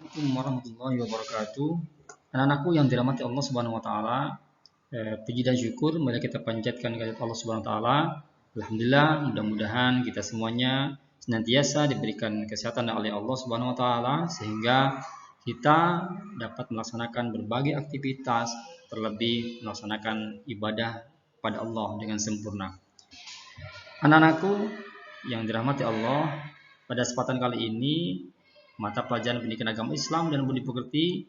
Assalamualaikum warahmatullahi wabarakatuh. Anak-anakku yang dirahmati Allah Subhanahu wa taala, puji dan syukur mari kita panjatkan kepada Allah Subhanahu wa taala. Alhamdulillah, mudah-mudahan kita semuanya senantiasa diberikan kesehatan oleh Allah Subhanahu wa taala sehingga kita dapat melaksanakan berbagai aktivitas, terlebih melaksanakan ibadah pada Allah dengan sempurna. Anak-anakku yang dirahmati Allah, pada kesempatan kali ini mata pelajaran pendidikan agama Islam dan budi pekerti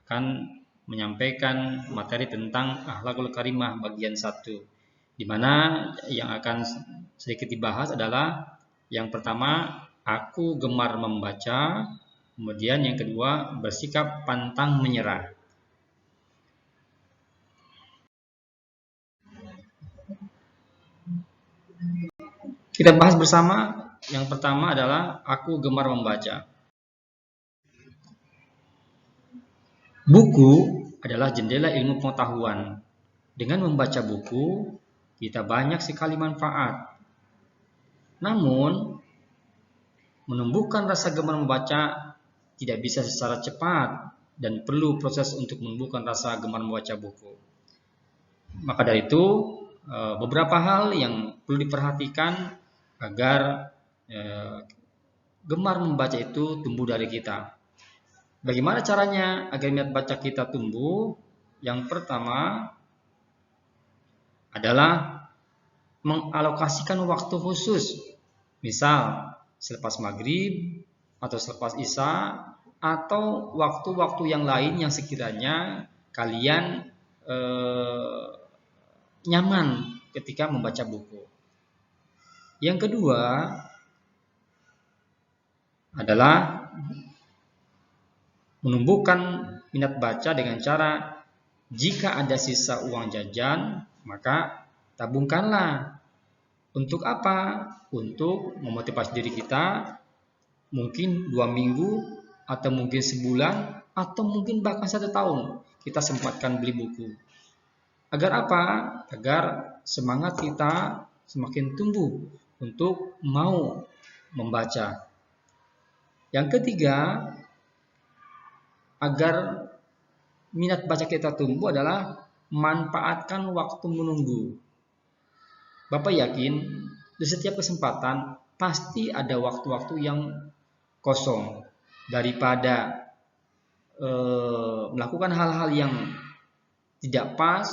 akan menyampaikan materi tentang akhlakul karimah bagian 1, di mana yang akan sedikit dibahas adalah yang pertama, aku gemar membaca, kemudian yang kedua, bersikap pantang menyerah. Kita bahas bersama. Yang pertama adalah aku gemar membaca. Buku adalah jendela ilmu pengetahuan. Dengan membaca buku, kita banyak sekali manfaat. Namun, menumbuhkan rasa gemar membaca tidak bisa secara cepat dan perlu proses untuk menumbuhkan rasa gemar membaca buku. Maka dari itu, beberapa hal yang perlu diperhatikan agar gemar membaca itu tumbuh dari kita. Bagaimana caranya agar minat baca kita tumbuh? Yang pertama adalah mengalokasikan waktu khusus. Misal, selepas maghrib atau selepas isya atau waktu-waktu yang lain yang sekiranya kalian nyaman ketika membaca buku. Yang kedua adalah menumbuhkan minat baca dengan cara jika ada sisa uang jajan, maka tabungkanlah. Untuk apa? Untuk memotivasi diri kita, mungkin 2 minggu, atau mungkin sebulan, atau mungkin bahkan 1 tahun, kita sempatkan beli buku. Agar apa? Agar semangat kita semakin tumbuh untuk mau membaca. Yang ketiga, agar minat baca kita tumbuh adalah manfaatkan waktu menunggu. Bapak yakin di setiap kesempatan pasti ada waktu-waktu yang kosong. Daripada melakukan hal-hal yang tidak pas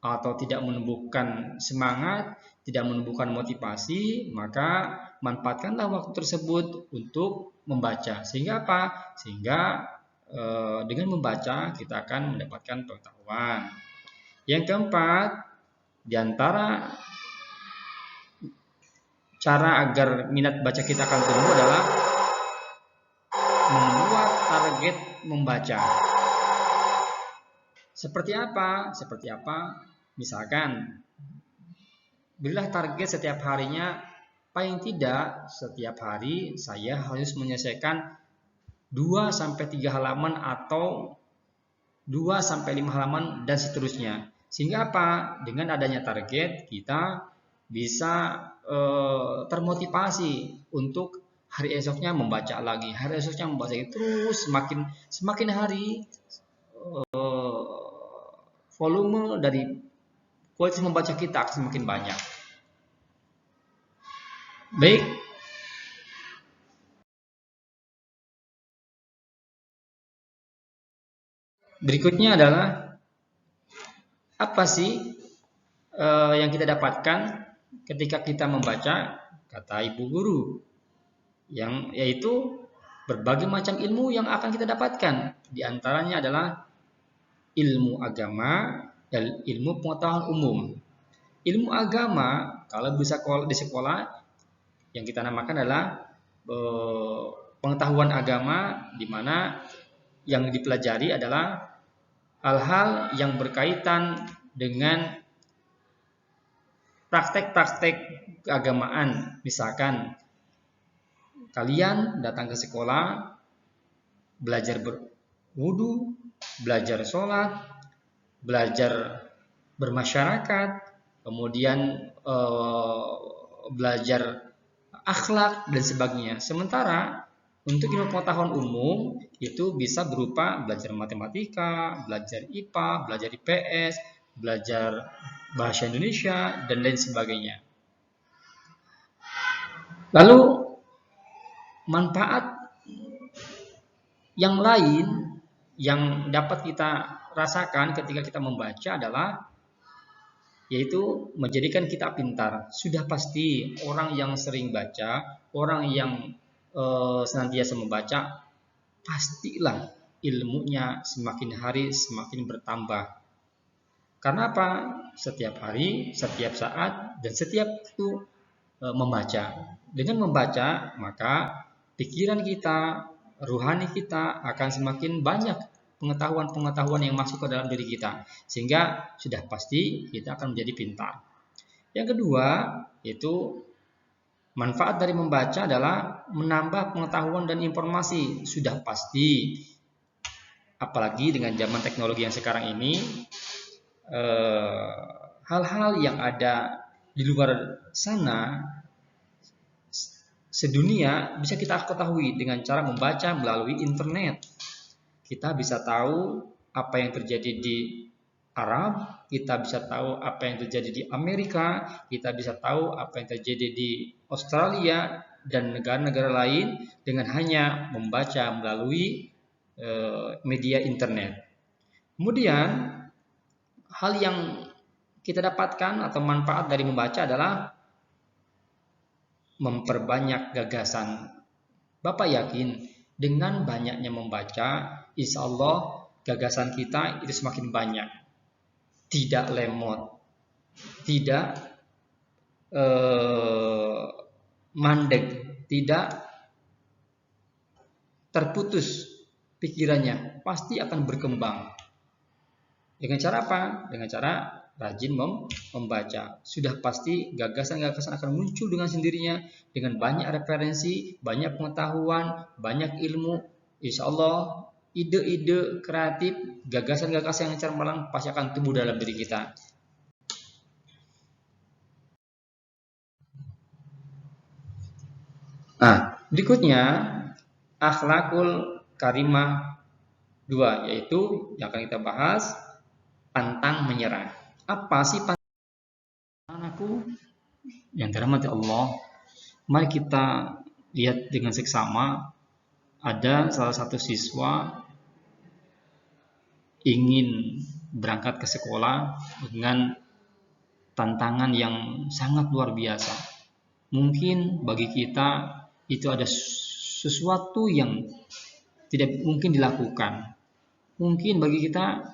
atau tidak menumbuhkan semangat, tidak menumbuhkan motivasi, maka manfaatkanlah waktu tersebut untuk membaca. Sehingga apa? Sehingga dengan membaca kita akan mendapatkan pengetahuan. Yang keempat, di antara cara agar minat baca kita akan tumbuh adalah membuat target membaca. Seperti apa? Misalkan, berilah target setiap harinya, paling tidak setiap hari saya harus menyelesaikan 2-3 halaman atau 2-5 halaman dan seterusnya. Sehingga apa? Dengan adanya target kita bisa termotivasi untuk hari esoknya membaca lagi, hari esoknya membaca lagi, terus semakin hari volume dari kualitas membaca kita akan semakin banyak. Baik. Berikutnya adalah apa sih yang kita dapatkan ketika kita membaca? Kata ibu guru, yaitu berbagai macam ilmu yang akan kita dapatkan. Di antaranya adalah ilmu agama dan ilmu pengetahuan umum. Ilmu agama, kalau bisa di sekolah, yang kita namakan adalah pengetahuan agama, di mana yang dipelajari adalah hal-hal yang berkaitan dengan praktek-praktek keagamaan. Misalkan kalian datang ke sekolah, belajar berwudu, belajar sholat, belajar bermasyarakat, kemudian belajar akhlak dan sebagainya. Sementara Untuk ilmu pengetahuan umum itu bisa berupa belajar matematika, belajar IPA, belajar IPS, belajar bahasa Indonesia, dan lain sebagainya. Lalu manfaat yang lain yang dapat kita rasakan ketika kita membaca adalah yaitu menjadikan kita pintar. Sudah pasti orang yang sering baca, orang yang senantiasa membaca, pastilah ilmunya semakin hari semakin bertambah. Karena apa? Setiap hari, setiap saat, dan setiap itu membaca. Dengan membaca, maka pikiran kita, ruhani kita akan semakin banyak pengetahuan-pengetahuan yang masuk ke dalam diri kita. Sehingga sudah pasti kita akan menjadi pintar. Yang kedua, yaitu manfaat dari membaca adalah menambah pengetahuan dan informasi. Sudah pasti, apalagi dengan zaman teknologi yang sekarang ini, hal-hal yang ada di luar sana sedunia bisa kita ketahui dengan cara membaca melalui internet. Kita bisa tahu apa yang terjadi di Arab, kita bisa tahu apa yang terjadi di Amerika, kita bisa tahu apa yang terjadi di Australia dan negara-negara lain dengan hanya membaca melalui media internet. Kemudian hal yang kita dapatkan atau manfaat dari membaca adalah memperbanyak gagasan. Bapak yakin dengan banyaknya membaca, insya Allah gagasan kita itu semakin banyak. Tidak lemot, tidak mandek, tidak terputus pikirannya, pasti akan berkembang. Dengan cara apa? Dengan cara rajin membaca. Sudah pasti gagasan-gagasan akan muncul dengan sendirinya, dengan banyak referensi, banyak pengetahuan, banyak ilmu. Insya Allah ide-ide kreatif, gagasan-gagasan yang cemerlang pasti akan tumbuh dalam diri kita. Nah, berikutnya akhlakul karimah 2, yaitu yang akan kita bahas pantang menyerah. Apa sih pantang? Anakku yang dirahmati Allah, mari kita lihat dengan seksama. Ada salah satu siswa ingin berangkat ke sekolah dengan tantangan yang sangat luar biasa. Mungkin bagi kita itu ada sesuatu yang tidak mungkin dilakukan. Mungkin bagi kita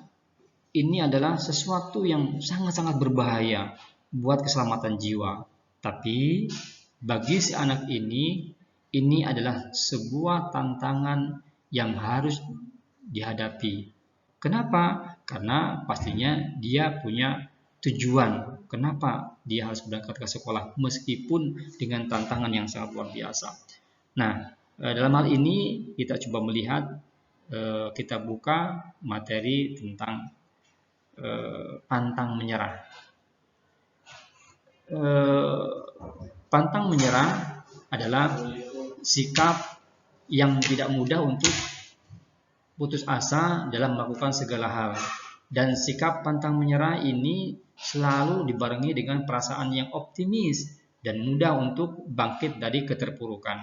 ini adalah sesuatu yang sangat-sangat berbahaya buat keselamatan jiwa. Tapi bagi si anak ini adalah sebuah tantangan yang harus dihadapi. Kenapa? Karena pastinya dia punya tujuan. Kenapa dia harus berangkat ke sekolah meskipun dengan tantangan yang sangat luar biasa. Nah, dalam hal ini kita coba melihat, kita buka materi tentang pantang menyerah. Pantang menyerah adalah sikap yang tidak mudah untuk putus asa dalam melakukan segala hal. Dan sikap pantang menyerah ini selalu dibarengi dengan perasaan yang optimis dan mudah untuk bangkit dari keterpurukan.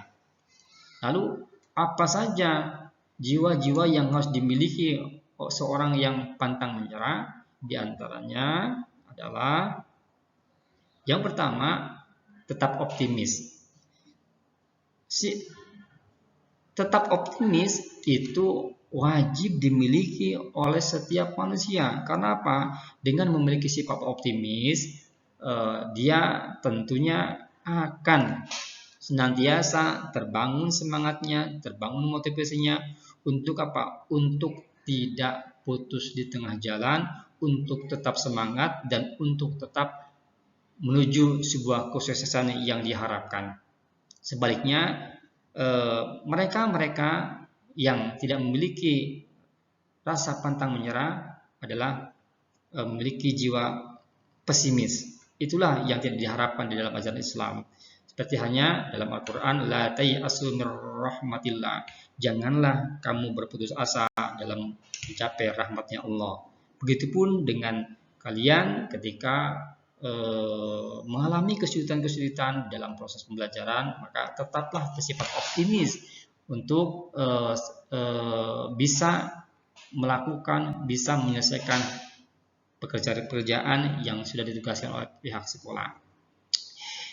Lalu apa saja jiwa-jiwa yang harus dimiliki seorang yang pantang menyerah? Di antaranya adalah yang pertama, tetap optimis. Tetap optimis itu wajib dimiliki oleh setiap manusia. Karena apa? Dengan memiliki sifat optimis, dia tentunya akan senantiasa terbangun semangatnya, terbangun motivasinya untuk apa? Untuk tidak putus di tengah jalan, untuk tetap semangat dan untuk tetap menuju sebuah kesuksesan yang diharapkan. Sebaliknya, mereka-mereka yang tidak memiliki rasa pantang menyerah adalah memiliki jiwa pesimis. Itulah yang tidak diharapkan di dalam ajaran Islam. Berarti hanya dalam Al-Quran, la tay'asu mir rahmatillah. Janganlah kamu berputus asa dalam mencapai rahmatnya Allah. Begitupun dengan kalian ketika mengalami kesulitan-kesulitan dalam proses pembelajaran, maka tetaplah bersifat optimis untuk bisa melakukan, bisa menyelesaikan pekerjaan-pekerjaan yang sudah ditugaskan oleh pihak sekolah.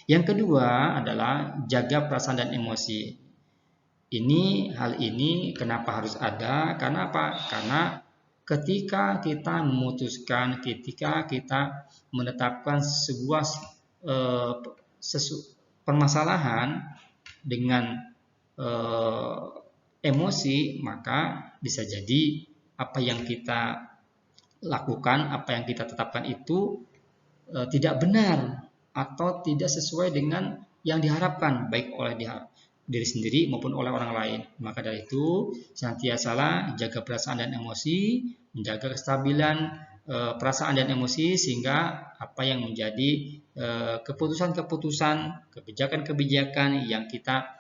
Yang kedua adalah jaga perasaan dan emosi. Hal ini kenapa harus ada? Karena apa? Karena ketika kita memutuskan, ketika kita menetapkan sebuah permasalahan dengan emosi, maka bisa jadi apa yang kita lakukan, apa yang kita tetapkan itu tidak benar atau tidak sesuai dengan yang diharapkan, baik oleh diri sendiri maupun oleh orang lain. Maka dari itu, senantiasalah jaga perasaan dan emosi, menjaga kestabilan perasaan dan emosi, sehingga apa yang menjadi keputusan-keputusan, kebijakan-kebijakan yang kita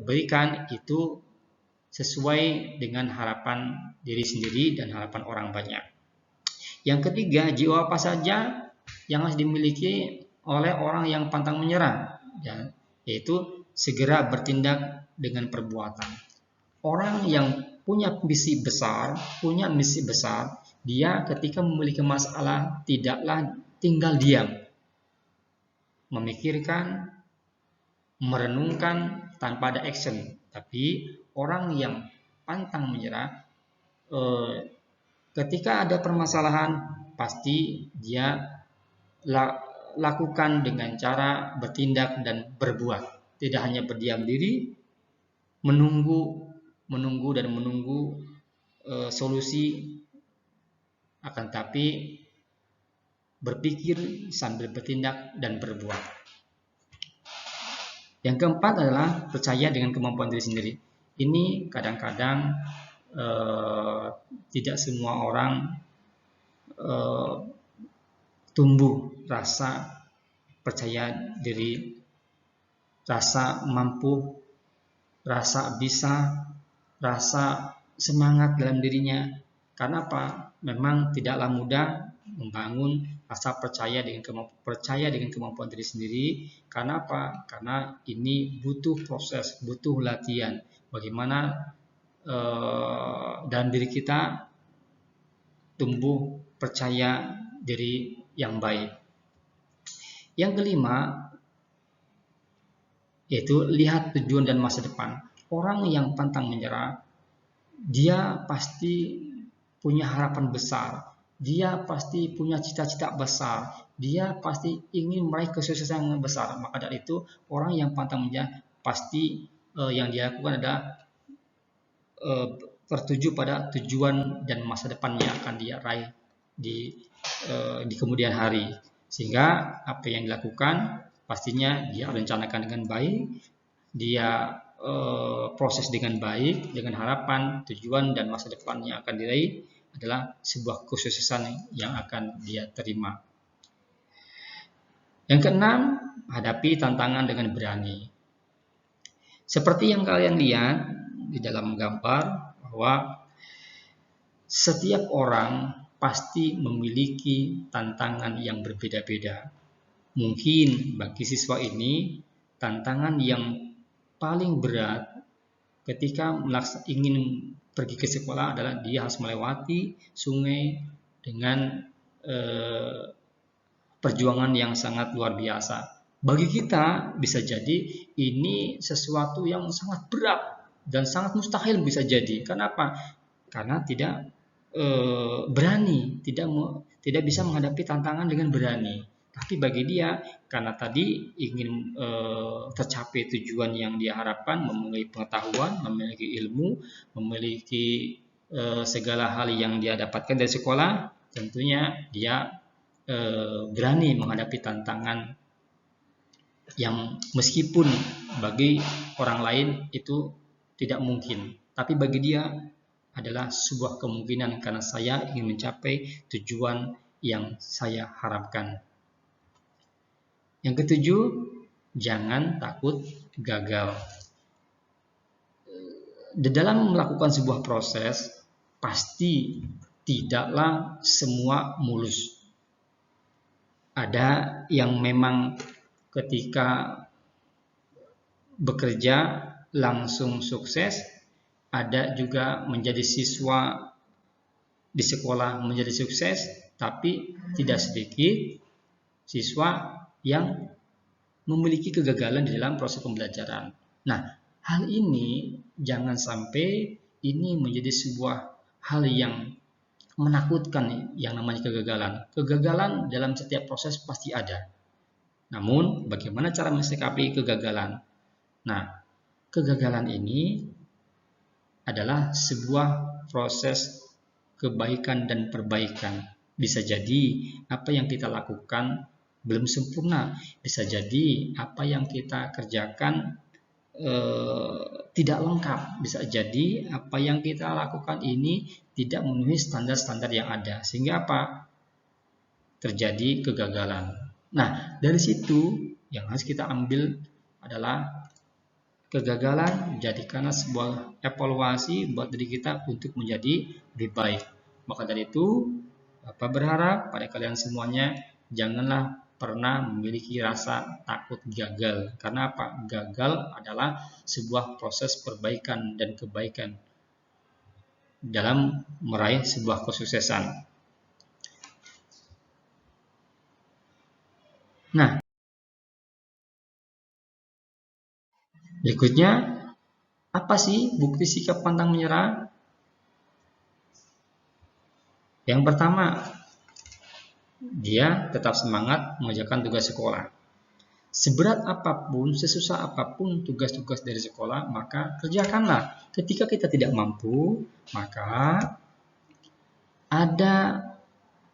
berikan itu sesuai dengan harapan diri sendiri dan harapan orang banyak. Yang ketiga, jiwa apa saja yang harus dimiliki oleh orang yang pantang menyerah, yaitu segera bertindak dengan perbuatan. Orang yang punya misi besar, dia ketika memiliki masalah tidaklah tinggal diam, memikirkan, merenungkan tanpa ada action. Tapi orang yang pantang menyerah, ketika ada permasalahan pasti dia lakukan dengan cara bertindak dan berbuat. Tidak hanya berdiam diri, menunggu solusi, akan tapi berpikir sambil bertindak dan berbuat. Yang keempat adalah percaya dengan kemampuan diri sendiri. Ini kadang-kadang tidak semua orang tumbuh rasa percaya diri, rasa mampu, rasa bisa, rasa semangat dalam dirinya. Karena apa? Memang tidaklah mudah membangun rasa percaya dengan kemampuan diri sendiri. Karena apa? Karena ini butuh proses, butuh latihan. Bagaimana dalam diri kita tumbuh percaya diri yang baik. Yang kelima, yaitu lihat tujuan dan masa depan. Orang yang pantang menyerah, dia pasti punya harapan besar, dia pasti punya cita-cita besar, dia pasti ingin meraih kesuksesan yang besar. Maka dari itu, orang yang pantang menyerah pasti yang dia lakukan adalah tertuju pada tujuan dan masa depan yang akan dia raih di kemudian hari. Sehingga apa yang dilakukan pastinya dia rencanakan dengan baik, dia proses dengan baik, dengan harapan, tujuan dan masa depan yang akan diraih adalah sebuah kesuksesan yang akan dia terima. Yang keenam, hadapi tantangan dengan berani. Seperti yang kalian lihat di dalam gambar, bahwa setiap orang pasti memiliki tantangan yang berbeda-beda. Mungkin bagi siswa ini tantangan yang paling berat ketika ingin pergi ke sekolah adalah dia harus melewati sungai dengan perjuangan yang sangat luar biasa. Bagi kita bisa jadi ini sesuatu yang sangat berat dan sangat mustahil bisa jadi. Kenapa? Karena tidak berani, tidak bisa menghadapi tantangan dengan berani. Tapi bagi dia, karena tadi ingin tercapai tujuan yang dia harapkan, memiliki pengetahuan, memiliki ilmu, memiliki segala hal yang dia dapatkan dari sekolah, tentunya dia berani menghadapi tantangan yang meskipun bagi orang lain itu tidak mungkin, tapi bagi dia adalah sebuah kemungkinan karena saya ingin mencapai tujuan yang saya harapkan. Yang ketujuh, jangan takut gagal. Di dalam melakukan sebuah proses, pasti tidaklah semua mulus. Ada yang memang ketika bekerja langsung sukses, ada juga menjadi siswa di sekolah menjadi sukses, tapi tidak sedikit siswa yang memiliki kegagalan di dalam proses pembelajaran. Nah, hal ini jangan sampai ini menjadi sebuah hal yang menakutkan yang namanya kegagalan. Kegagalan dalam setiap proses pasti ada. Namun, bagaimana cara mensikapi kegagalan? Nah, kegagalan ini adalah sebuah proses kebaikan dan perbaikan. Bisa jadi apa yang kita lakukan belum sempurna, bisa jadi apa yang kita kerjakan tidak lengkap, bisa jadi apa yang kita lakukan ini tidak memenuhi standar-standar yang ada, sehingga apa? Terjadi kegagalan. Nah, dari situ yang harus kita ambil adalah kegagalan jadikanlah sebuah evaluasi buat diri kita untuk menjadi lebih baik. Maka dari itu, Bapak berharap pada kalian semuanya janganlah pernah memiliki rasa takut gagal. Karena apa? Gagal adalah sebuah proses perbaikan dan kebaikan dalam meraih sebuah kesuksesan. Nah, berikutnya, apa sih bukti sikap pantang menyerah? Yang pertama, dia tetap semangat mengerjakan tugas sekolah. Seberat apapun, sesusah apapun tugas-tugas dari sekolah, maka kerjakanlah. Ketika kita tidak mampu, maka ada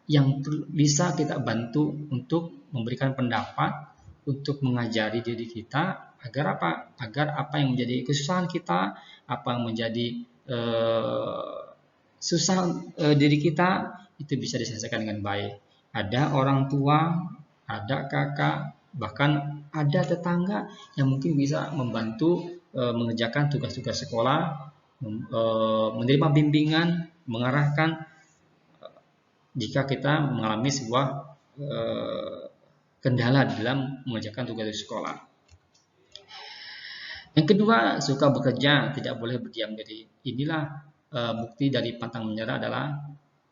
yang bisa kita bantu untuk memberikan pendapat, untuk mengajari diri kita agar apa? Agar apa yang menjadi kesusahan kita, apa yang menjadi susah diri kita itu bisa diselesaikan dengan baik. Ada orang tua, ada kakak, bahkan ada tetangga yang mungkin bisa membantu mengerjakan tugas-tugas sekolah, menerima bimbingan, mengarahkan jika kita mengalami sebuah kendala dalam mengerjakan tugas sekolah. Yang kedua, suka bekerja, tidak boleh berdiam diri. Inilah bukti dari pantang menyerah adalah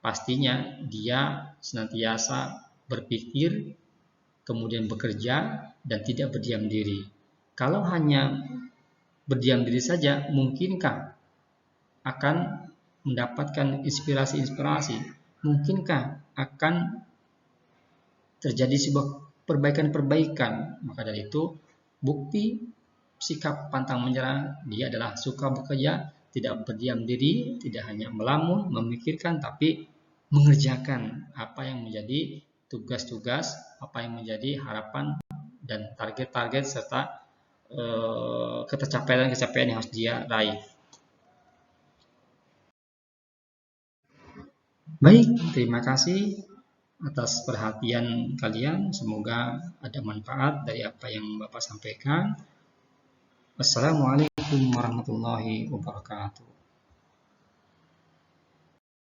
pastinya dia senantiasa berpikir, kemudian bekerja, dan tidak berdiam diri. Kalau hanya berdiam diri saja, mungkinkah akan mendapatkan inspirasi-inspirasi? Mungkinkah akan terjadi sebuah perbaikan-perbaikan? Maka dari itu, bukti sikap pantang menyerah dia adalah suka bekerja, tidak berdiam diri, tidak hanya melamun, memikirkan, tapi mengerjakan apa yang menjadi tugas-tugas, apa yang menjadi harapan dan target-target serta ketercapaian-ketercapaian yang harus dia raih. Baik, terima kasih atas perhatian kalian. Semoga ada manfaat dari apa yang Bapak sampaikan. Wassalamualaikum warahmatullahi wabarakatuh.